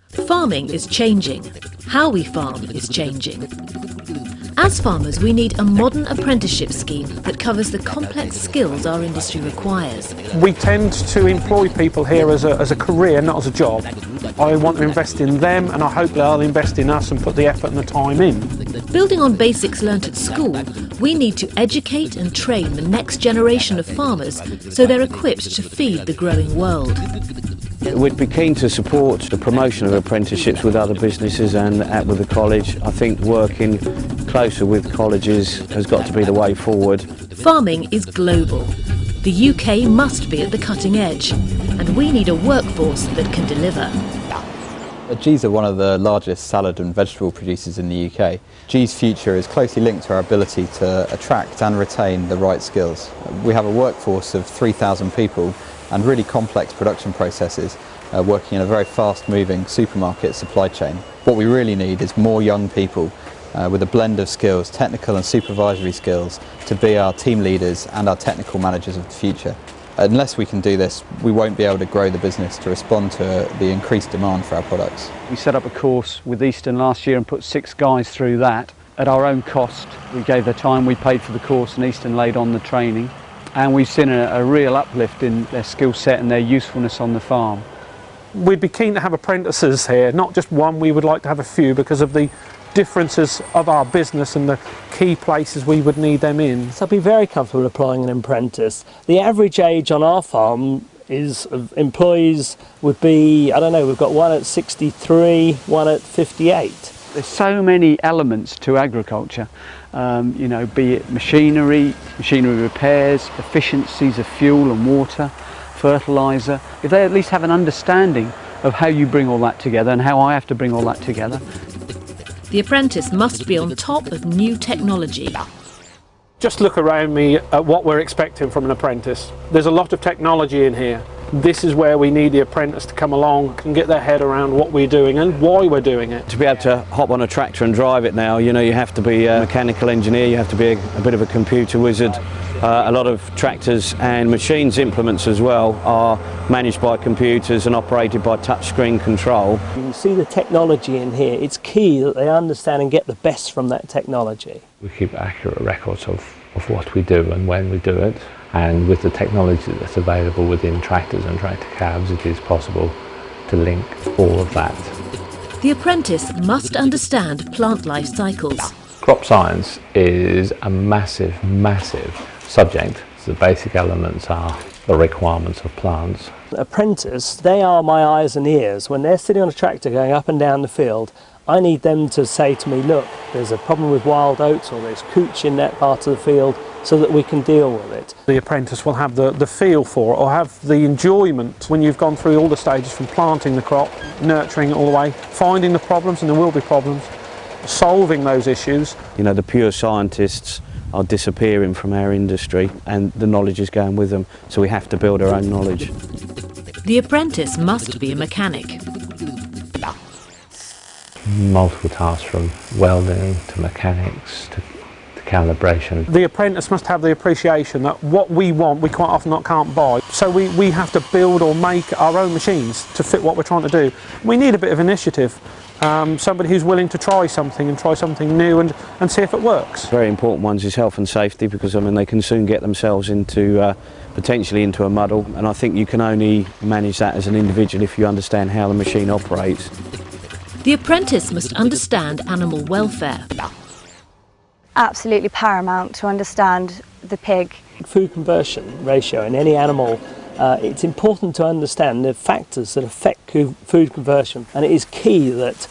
Farming is changing. How we farm is changing. As farmers, we need a modern apprenticeship scheme that covers the complex skills our industry requires. We tend to employ people here as a career, not as a job. I want to invest in them, and I hope they'll invest in us and put the effort and the time in. Building on basics learnt at school, we need to educate and train the next generation of farmers so they're equipped to feed the growing world. We'd be keen to support the promotion of apprenticeships with other businesses and with the college. I think working closer with colleges has got to be the way forward. Farming is global. The UK must be at the cutting edge, and we need a workforce that can deliver. Gee's are one of the largest salad and vegetable producers in the UK. Gee's future is closely linked to our ability to attract and retain the right skills. We have a workforce of 3,000 people and really complex production processes working in a very fast-moving supermarket supply chain. What we really need is more young people with a blend of skills, technical and supervisory skills, to be our team leaders and our technical managers of the future. Unless we can do this, we won't be able to grow the business to respond to the increased demand for our products. We set up a course with Eastern last year and put 6 guys through that at our own cost. We gave their time, we paid for the course, and Eastern laid on the training. And we've seen a real uplift in their skill set and their usefulness on the farm. We'd be keen to have apprentices here, not just one. We would like to have a few because of the differences of our business and the key places we would need them in. So I'd be very comfortable applying an apprentice. The average age on our farm is of employees would be, I don't know, we've got one at 63, one at 58. There's so many elements to agriculture, you know, be it machinery repairs, efficiencies of fuel and water, fertiliser. If they at least have an understanding of how you bring all that together and how I have to bring all that together. The apprentice must be on top of new technology. Just look around me at what we're expecting from an apprentice. There's a lot of technology in here. This is where we need the apprentice to come along and get their head around what we're doing and why we're doing it. To be able to hop on a tractor and drive it now, you know, you have to be a mechanical engineer, you have to be a bit of a computer wizard. A lot of tractors and machines implements as well are managed by computers and operated by touchscreen control. You can see the technology in here. It's key that they understand and get the best from that technology. We keep accurate records of what we do and when we do it, and with the technology that's available within tractors and tractor cabs, it is possible to link all of that. The apprentice must understand plant life cycles. Crop science is a massive subject. So the basic elements are the requirements of plants. Apprentice, they are my eyes and ears. When they're sitting on a tractor going up and down the field, I need them to say to me, look, there's a problem with wild oats or there's cooch in that part of the field, so that we can deal with it. The apprentice will have the feel for it, or have the enjoyment when you've gone through all the stages from planting the crop, nurturing it all the way, finding the problems, and there will be problems, solving those issues. You know, the pure scientists are disappearing from our industry and the knowledge is going with them, so we have to build our own knowledge. The apprentice must be a mechanic. Multiple tasks from welding to mechanics to calibration. The apprentice must have the appreciation that what we want we quite often can't buy, so we have to build or make our own machines to fit what we're trying to do. We need a bit of initiative, somebody who's willing to try something new and see if it works. Very important ones is health and safety, because I mean they can soon get themselves into potentially into a muddle, and I think you can only manage that as an individual if you understand how the machine operates. The apprentice must understand animal welfare. Absolutely paramount to understand the pig. Food conversion ratio in any animal, it's important to understand the factors that affect food conversion, and it is key that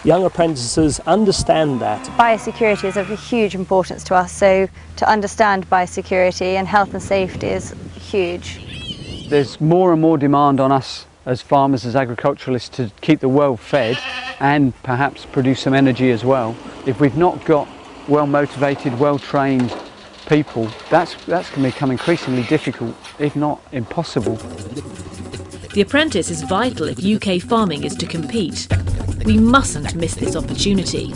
young apprentices understand that. Biosecurity is of huge importance to us, so to understand biosecurity and health and safety is huge. There's more and more demand on us as farmers, as agriculturalists, to keep the world fed and perhaps produce some energy as well. If we've not got well-motivated, well-trained people, that's going to become increasingly difficult, if not impossible. The apprentice is vital if UK farming is to compete. We mustn't miss this opportunity.